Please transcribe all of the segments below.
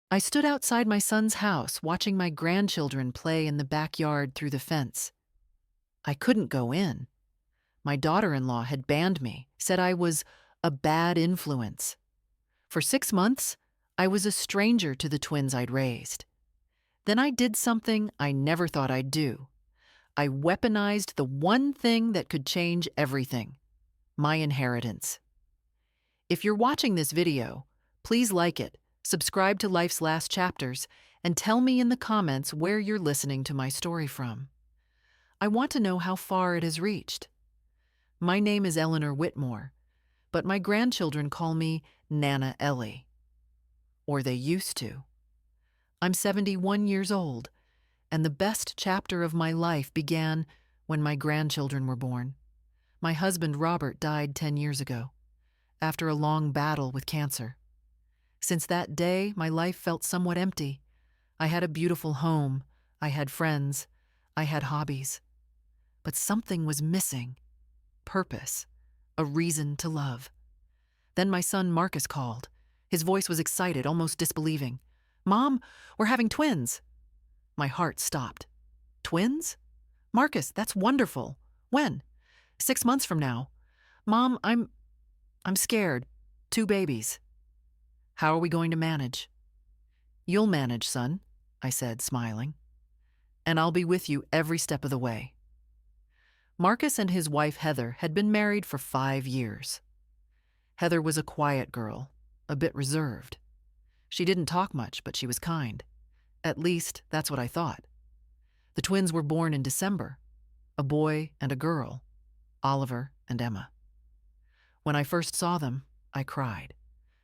I stood outside my son's house watching my grandchildren play in the backyard through the fence. I couldn't go in. My daughter-in-law had banned me, said I was a bad influence. For 6 months, I was a stranger to the twins I'd raised. Then I did something I never thought I'd do. I weaponized the one thing that could change everything: my inheritance. If you're watching this video, please like it, subscribe to Life's Last Chapters, and tell me in the comments where you're listening to my story from. I want to know how far it has reached. My name is Eleanor Whitmore, but my grandchildren call me Nana Ellie. Or they used to. I'm 71 years old, and the best chapter of my life began when my grandchildren were born. My husband Robert died 10 years ago, after a long battle with cancer. Since that day, my life felt somewhat empty. I had a beautiful home, I had friends, I had hobbies. But something was missing: purpose, a reason to love. Then my son Marcus called. His voice was excited, almost disbelieving. "Mom, we're having twins." My heart stopped. Twins? Marcus, that's wonderful. When? 6 months from now. Mom, I'm scared. 2 babies. How are we going to manage? You'll manage, son, I said, smiling. And I'll be with you every step of the way. Marcus and his wife Heather had been married for 5 years. Heather was a quiet girl, a bit reserved. She didn't talk much, but she was kind. At least, that's what I thought. The twins were born in December, a boy and a girl, Oliver and Emma. When I first saw them, I cried.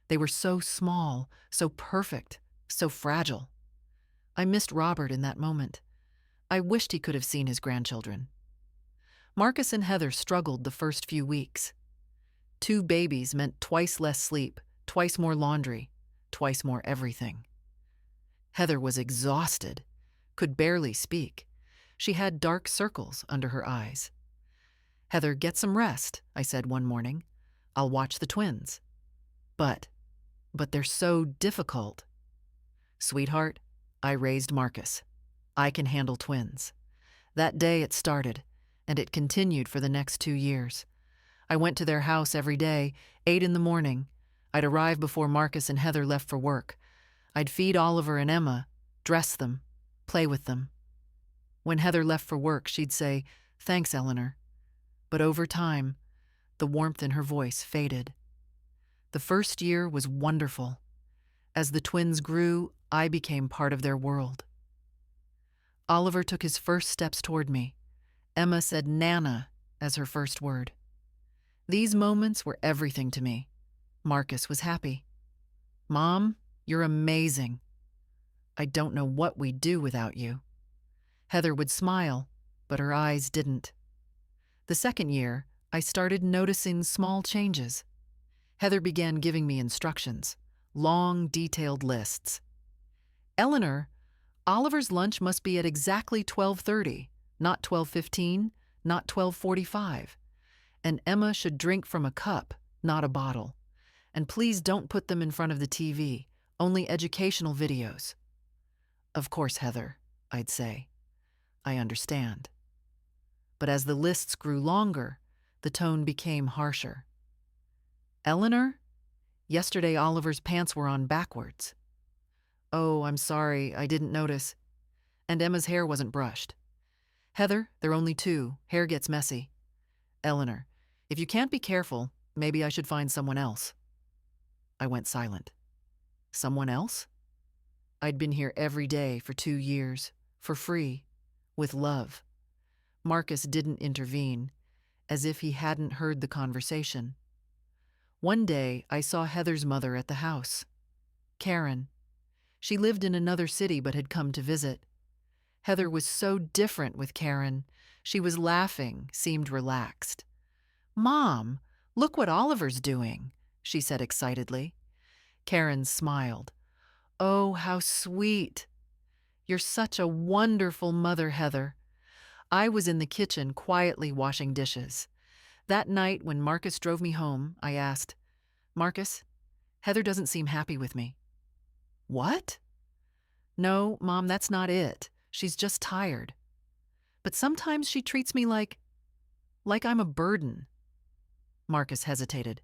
They were so small, so perfect, so fragile. I missed Robert in that moment. I wished he could have seen his grandchildren. Marcus and Heather struggled the first few weeks. 2 babies meant twice less sleep, twice more laundry, twice more everything. Heather was exhausted, could barely speak. She had dark circles under her eyes. "Heather, get some rest," I said one morning. "I'll watch the twins." But they're so difficult." "Sweetheart, I raised Marcus. I can handle twins." That day it started, and it continued for the next 2 years. I went to their house every day, 8 in the morning. I'd arrive before Marcus and Heather left for work. I'd feed Oliver and Emma, dress them, play with them. When Heather left for work, she'd say, "Thanks, Eleanor." But over time, the warmth in her voice faded. The first year was wonderful. As the twins grew, I became part of their world. Oliver took his first steps toward me. Emma said Nana as her first word. These moments were everything to me. Marcus was happy. "Mom, you're amazing. I don't know what we'd do without you." Heather would smile, but her eyes didn't. The second year, I started noticing small changes. Heather began giving me instructions, long, detailed lists. "Eleanor, Oliver's lunch must be at exactly 12:30, not 12:15, not 12:45. And Emma should drink from a cup, not a bottle. And please don't put them in front of the TV, only educational videos." "Of course, Heather," I'd say. "I understand." But as the lists grew longer, the tone became harsher. "Eleanor, yesterday Oliver's pants were on backwards." "Oh, I'm sorry, I didn't notice." And Emma's hair wasn't brushed. "Heather, they're only 2, hair gets messy." "Eleanor, if you can't be careful, maybe I should find someone else." I went silent. Someone else? I'd been here every day for 2 years, for free, with love. Marcus didn't intervene, as if he hadn't heard the conversation. One day, I saw Heather's mother at the house. Karen. She lived in another city but had come to visit. Heather was so different with Karen. She was laughing, seemed relaxed. "Mom, look what Oliver's doing," she said excitedly. Karen smiled. "Oh, how sweet. You're such a wonderful mother, Heather." I was in the kitchen quietly washing dishes. That night when Marcus drove me home, I asked, "Marcus, Heather doesn't seem happy with me." "What?" No, Mom, that's not it. She's just tired. But sometimes she treats me like I'm a burden. Marcus hesitated.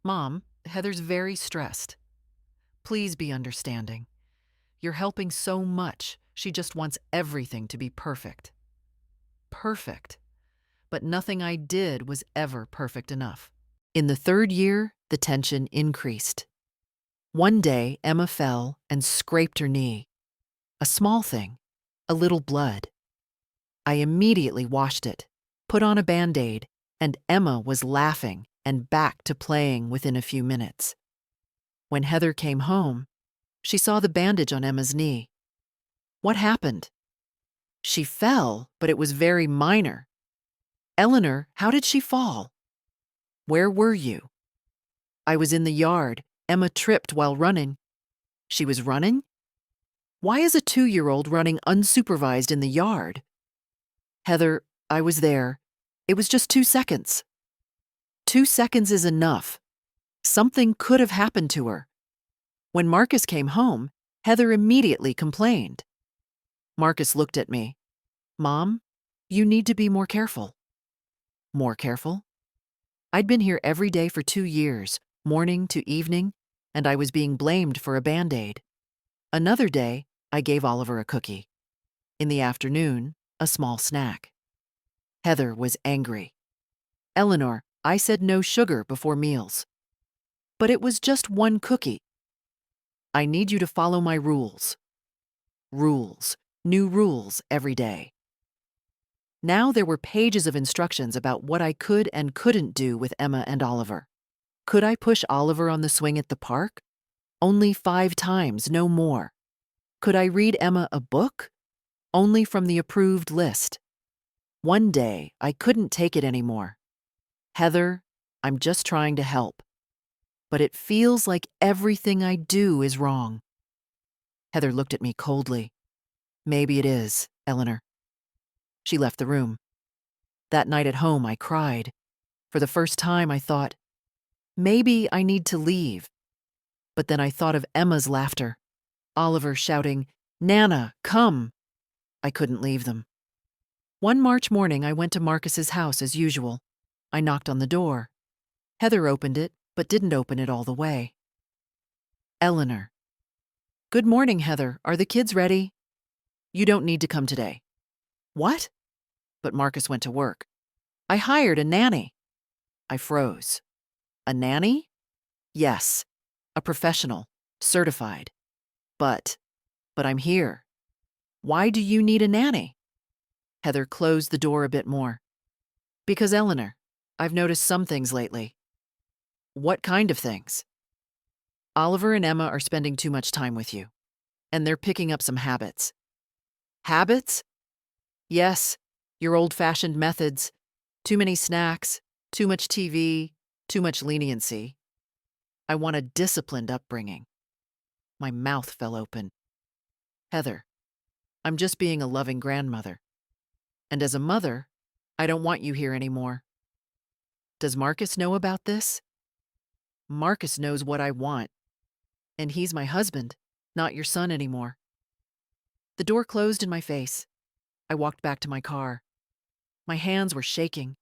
Mom, Heather's very stressed. Please be understanding. You're helping so much. She just wants everything to be perfect. Perfect. But nothing I did was ever perfect enough. In the third year, the tension increased. One day, Emma fell and scraped her knee. A small thing, a little blood. I immediately washed it, put on a Band-Aid, and Emma was laughing and back to playing within a few minutes. When Heather came home, she saw the bandage on Emma's knee. What happened? She fell, but it was very minor. Eleanor, how did she fall? Where were you? I was in the yard. Emma tripped while running. She was running? Why is a 2-year-old running unsupervised in the yard? Heather, I was there. It was just 2 seconds. 2 seconds is enough. Something could have happened to her. When Marcus came home, Heather immediately complained. Marcus looked at me. Mom, you need to be more careful. More careful? I'd been here every day for 2 years, morning to evening, and I was being blamed for a Band-Aid. Another day, I gave Oliver a cookie. In the afternoon, a small snack. Heather was angry. Eleanor, I said no sugar before meals. But it was just 1 cookie. I need you to follow my rules. Rules. New rules every day. Now there were pages of instructions about what I could and couldn't do with Emma and Oliver. Could I push Oliver on the swing at the park? Only 5 times, no more. Could I read Emma a book? Only from the approved list. One day, I couldn't take it anymore. Heather, I'm just trying to help. But it feels like everything I do is wrong. Heather looked at me coldly. Maybe it is, Eleanor. She left the room. That night at home, I cried. For the first time, I thought, maybe I need to leave. But then I thought of Emma's laughter, Oliver shouting, Nana, come! I couldn't leave them. One March morning, I went to Marcus's house as usual. I knocked on the door. Heather opened it, but didn't open it all the way. Eleanor. Good morning, Heather. Are the kids ready? You don't need to come today. What? But Marcus went to work. I hired a nanny. I froze. A nanny? Yes. A professional. Certified. But I'm here. Why do you need a nanny? Heather closed the door a bit more. Because, Eleanor, I've noticed some things lately. What kind of things? Oliver and Emma are spending too much time with you, and they're picking up some habits. Habits? Yes, your old-fashioned methods. Too many snacks, too much TV, too much leniency. I want a disciplined upbringing. My mouth fell open. Heather, I'm just being a loving grandmother. And as a mother, I don't want you here anymore. Does Marcus know about this? Marcus knows what I want. And he's my husband, not your son anymore. The door closed in my face. I walked back to my car. My hands were shaking.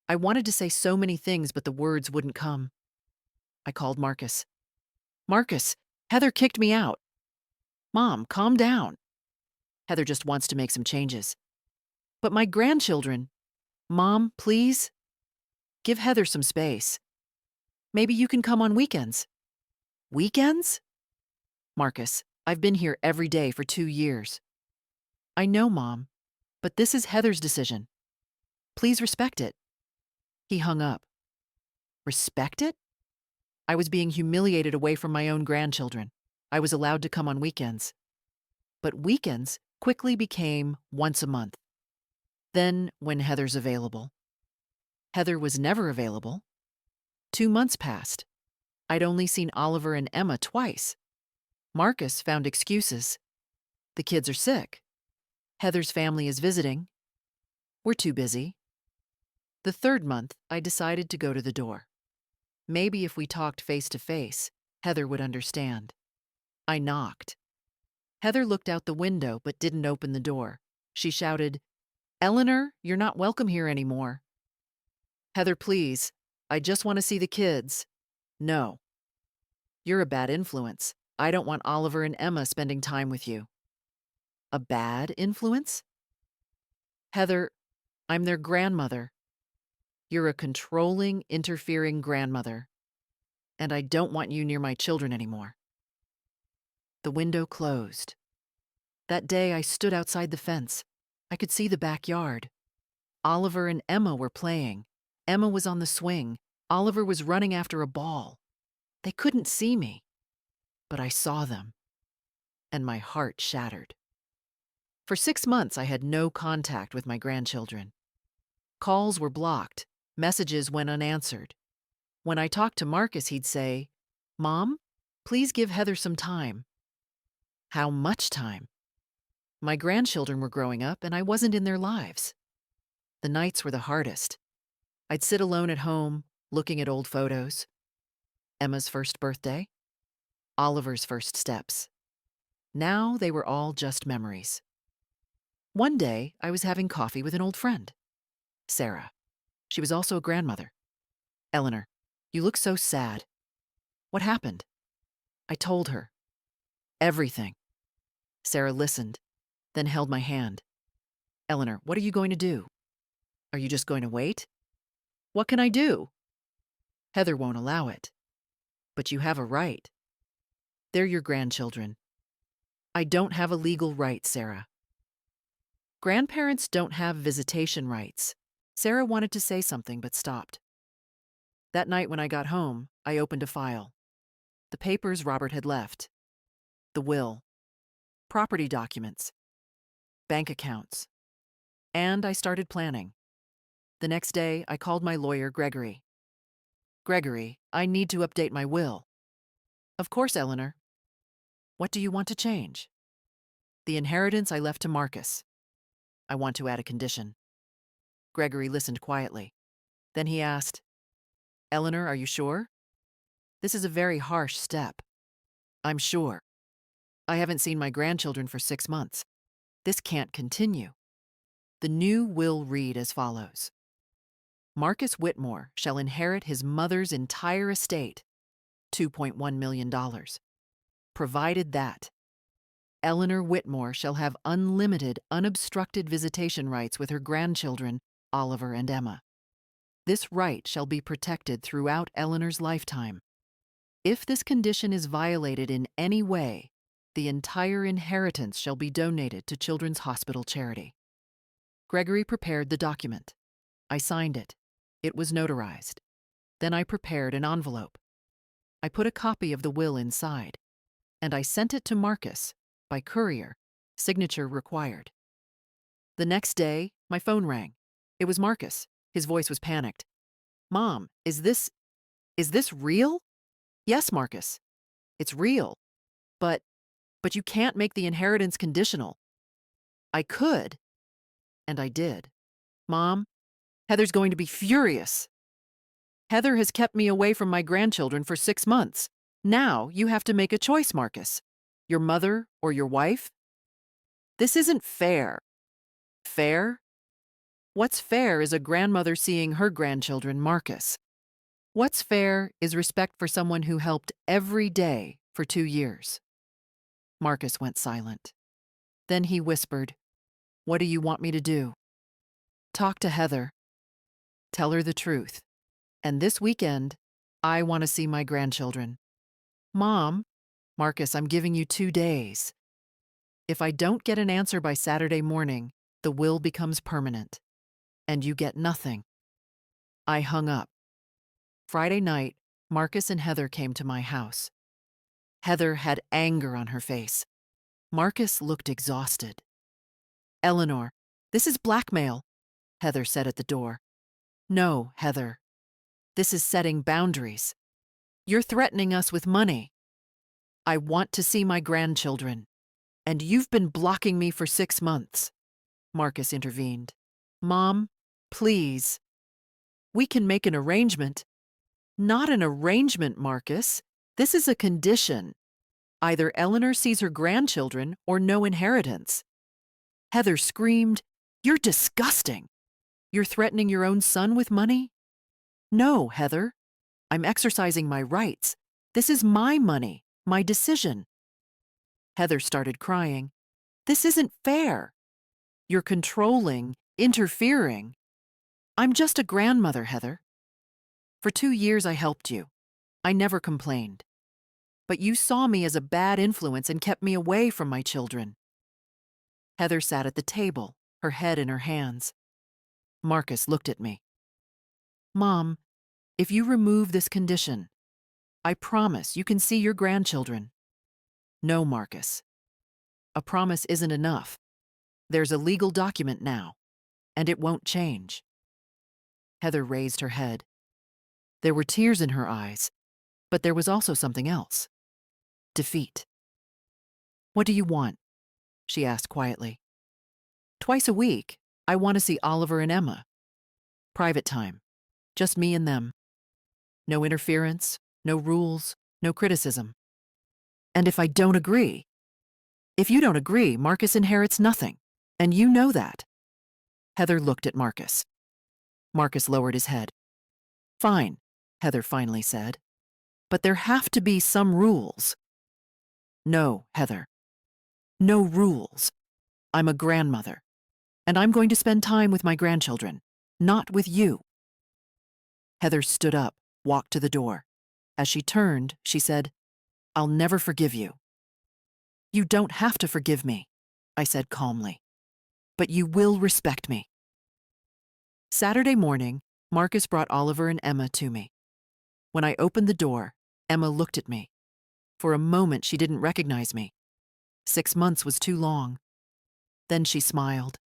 I wanted to say so many things, but the words wouldn't come. I called Marcus. Marcus, Heather kicked me out. Mom, calm down. Heather just wants to make some changes. But my grandchildren. Mom, please? Give Heather some space. Maybe you can come on weekends. Weekends? Marcus, I've been here every day for 2 years. I know, Mom, but this is Heather's decision. Please respect it. He hung up. Respect it? I was being humiliated away from my own grandchildren. I was allowed to come on weekends. But weekends quickly became once a month. Then, when Heather's available. Heather was never available. 2 months passed. I'd only seen Oliver and Emma twice. Marcus found excuses. The kids are sick. Heather's family is visiting. We're too busy. The 3rd month, I decided to go to the door. Maybe if we talked face to face, Heather would understand. I knocked. Heather looked out the window but didn't open the door. She shouted, Eleanor, you're not welcome here anymore. Heather, please. I just want to see the kids. No. You're a bad influence. I don't want Oliver and Emma spending time with you. A bad influence? Heather, I'm their grandmother. You're a controlling, interfering grandmother. And I don't want you near my children anymore. The window closed. That day I stood outside the fence. I could see the backyard. Oliver and Emma were playing. Emma was on the swing. Oliver was running after a ball. They couldn't see me, but I saw them, and my heart shattered. For 6 months, I had no contact with my grandchildren. Calls were blocked. Messages went unanswered. When I talked to Marcus, he'd say, Mom, please give Heather some time. How much time? My grandchildren were growing up, and I wasn't in their lives. The nights were the hardest. I'd sit alone at home, looking at old photos. Emma's first birthday, Oliver's first steps. Now they were all just memories. One day, I was having coffee with an old friend, Sarah. She was also a grandmother. Eleanor, you look so sad. What happened? I told her. Everything. Sarah listened, then held my hand. Eleanor, what are you going to do? Are you just going to wait? What can I do? Heather won't allow it. But you have a right. They're your grandchildren. I don't have a legal right, Sarah. Grandparents don't have visitation rights. Sarah wanted to say something but stopped. That night when I got home, I opened a file. The papers Robert had left. The will. Property documents. Bank accounts. And I started planning. The next day, I called my lawyer, Gregory. Gregory, I need to update my will. Of course, Eleanor. What do you want to change? The inheritance I left to Marcus. I want to add a condition. Gregory listened quietly. Then he asked, Eleanor, are you sure? This is a very harsh step. I'm sure. I haven't seen my grandchildren for 6 months. This can't continue. The new will read as follows. Marcus Whitmore shall inherit his mother's entire estate, $2.1 million, provided that Eleanor Whitmore shall have unlimited, unobstructed visitation rights with her grandchildren, Oliver and Emma. This right shall be protected throughout Eleanor's lifetime. If this condition is violated in any way, the entire inheritance shall be donated to Children's Hospital Charity. Gregory prepared the document. I signed it. It was notarized. Then I prepared an envelope. I put a copy of the will inside, and I sent it to Marcus by courier, signature required. The next day, my phone rang. It was Marcus. His voice was panicked. Mom, is this real? Yes, Marcus. It's real. But you can't make the inheritance conditional. I could, and I did. Mom, Heather's going to be furious. Heather has kept me away from my grandchildren for 6 months. Now you have to make a choice, Marcus. Your mother or your wife? This isn't fair. Fair? What's fair is a grandmother seeing her grandchildren, Marcus. What's fair is respect for someone who helped every day for 2 years. Marcus went silent. Then he whispered, What do you want me to do? Talk to Heather. Tell her the truth. And this weekend, I want to see my grandchildren. Mom, Marcus, I'm giving you 2 days. If I don't get an answer by Saturday morning, the will becomes permanent, and you get nothing. I hung up. Friday night, Marcus and Heather came to my house. Heather had anger on her face. Marcus looked exhausted. Eleanor, this is blackmail, Heather said at the door. No, Heather. This is setting boundaries. You're threatening us with money. I want to see my grandchildren, and you've been blocking me for 6 months. Marcus intervened. Mom, please. We can make an arrangement. Not an arrangement, Marcus. This is a condition. Either Eleanor sees her grandchildren or no inheritance. Heather screamed, "You're disgusting! You're threatening your own son with money?" "No, Heather. I'm exercising my rights. This is my money, my decision." Heather started crying. "This isn't fair. You're controlling, interfering. I'm just a grandmother, Heather. For 2 years I helped you. I never complained. But you saw me as a bad influence and kept me away from my children." Heather sat at the table, her head in her hands. Marcus looked at me. "Mom, if you remove this condition, I promise you can see your grandchildren." "No, Marcus. A promise isn't enough. There's a legal document now, and it won't change." Heather raised her head. There were tears in her eyes, but there was also something else. Defeat. "What do you want?" she asked quietly. "Twice a week, I want to see Oliver and Emma. Private time. Just me and them. No interference, no rules, no criticism. And if I don't agree, if you don't agree, Marcus inherits nothing. And you know that." Heather looked at Marcus. Marcus lowered his head. "Fine," Heather finally said. "But there have to be some rules." "No, Heather. No rules. I'm a grandmother, and I'm going to spend time with my grandchildren, not with you." Heather stood up, walked to the door. As she turned, she said, "I'll never forgive you." "You don't have to forgive me," I said calmly. "But you will respect me." Saturday morning, Marcus brought Oliver and Emma to me. When I opened the door, Emma looked at me. For a moment, she didn't recognize me. 6 months was too long. Then she smiled.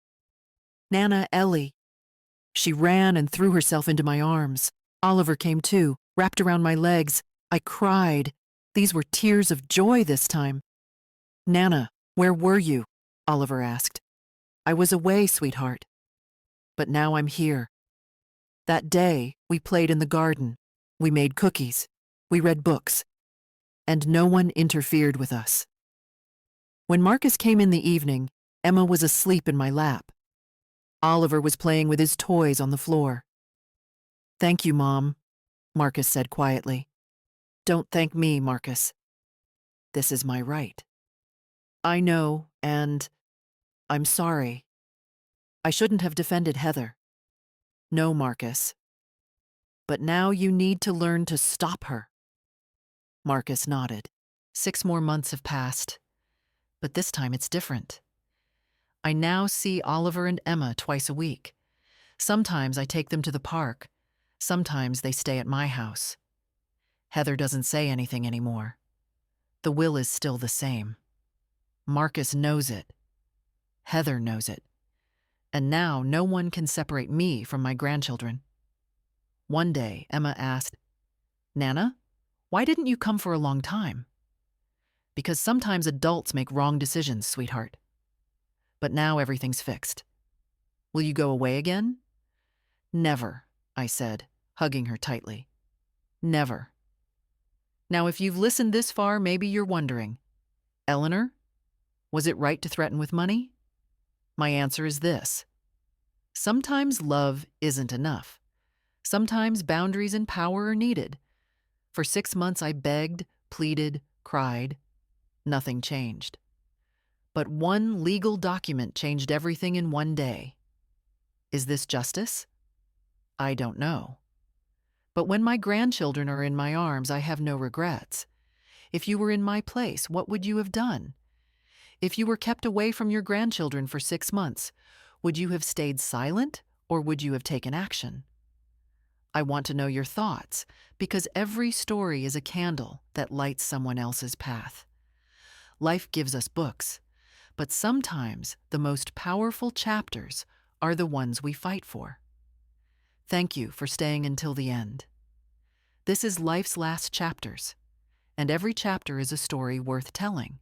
"Nana, Ellie." She ran and threw herself into my arms. Oliver came too, wrapped around my legs. I cried. These were tears of joy this time. "Nana, where were you?" Oliver asked. "I was away, sweetheart. But now I'm here." That day, we played in the garden. We made cookies. We read books. And no one interfered with us. When Marcus came in the evening, Emma was asleep in my lap. Oliver was playing with his toys on the floor. "Thank you, Mom," Marcus said quietly. "Don't thank me, Marcus. This is my right." "I know, and I'm sorry. I shouldn't have defended Heather." "No, Marcus. But now you need to learn to stop her." Marcus nodded. 6 more months have passed, but this time it's different. I now see Oliver and Emma twice a week. Sometimes I take them to the park. Sometimes they stay at my house. Heather doesn't say anything anymore. The will is still the same. Marcus knows it. Heather knows it. And now no one can separate me from my grandchildren. One day, Emma asked, "Nana, why didn't you come for a long time?" "Because sometimes adults make wrong decisions, sweetheart. But now everything's fixed." "Will you go away again?" "Never," I said, hugging her tightly. "Never." Now, if you've listened this far, maybe you're wondering, Eleanor, was it right to threaten with money? My answer is this. Sometimes love isn't enough. Sometimes boundaries and power are needed. For 6 months, I begged, pleaded, cried. Nothing changed. But one legal document changed everything in one day. Is this justice? I don't know. But when my grandchildren are in my arms, I have no regrets. If you were in my place, what would you have done? If you were kept away from your grandchildren for 6 months, would you have stayed silent or would you have taken action? I want to know your thoughts, because every story is a candle that lights someone else's path. Life gives us books, but sometimes the most powerful chapters are the ones we fight for. Thank you for staying until the end. This is life's last chapters, and every chapter is a story worth telling.